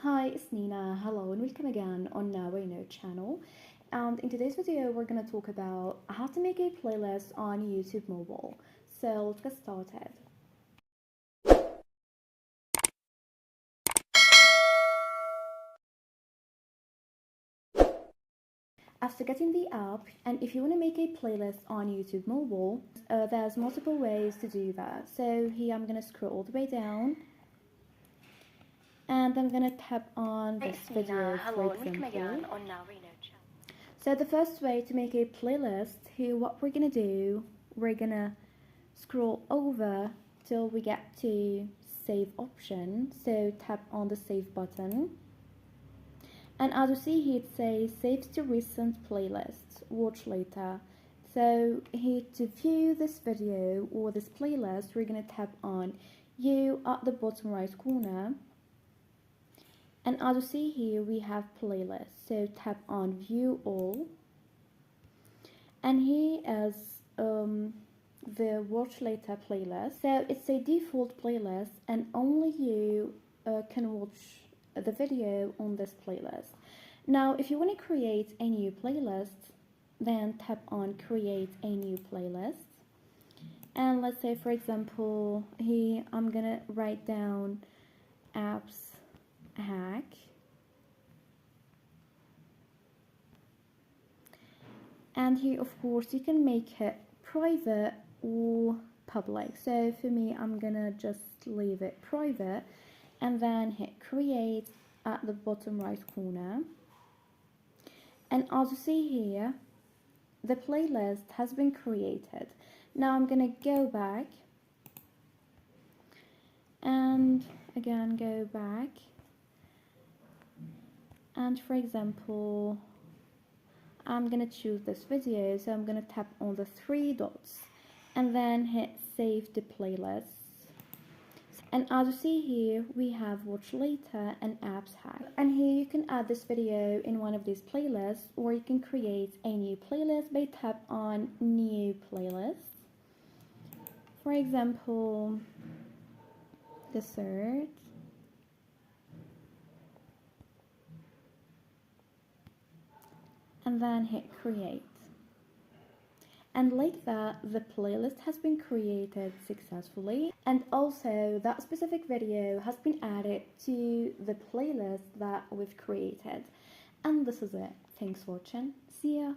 Hi, it's Nina. Hello and welcome again on Now I Know channel. And in today's video, we're going to talk about how to make a playlist on YouTube mobile. So let's get started. After getting the app, and if you want to make a playlist on YouTube mobile, there's multiple ways to do that. So here I'm going to scroll all the way down. And I'm going to tap on this video, for example. So the first way to make a playlist, here what we're going to do, we're going to scroll over till we get to save option. So tap on the save button. And as you see here, it says save to recent playlists, watch later. So here to view this video or this playlist, we're going to tap on you at the bottom right corner. And as you see here, we have playlists. So tap on view all. And here is the watch later playlist. So it's a default playlist and only you can watch the video on this playlist. Now, if you want to create a new playlist, then tap on create a new playlist. And let's say, for example, here I'm going to write down apps hack, and here of course you can make it private or public. So for me, I'm gonna just leave it private and then hit create at the bottom right corner. And as you see here, the playlist has been created. Now I'm gonna go back and again go back. And for example, I'm going to choose this video, so I'm going to tap on the three dots and then hit save to playlist. And as you see here, we have watch later and apps hack. And here you can add this video in one of these playlists, or you can create a new playlist by tap on new playlist. For example, dessert. And then hit create. And like that, the playlist has been created successfully, and also that specific video has been added to the playlist that we've created. And this is it. Thanks for watching. See ya.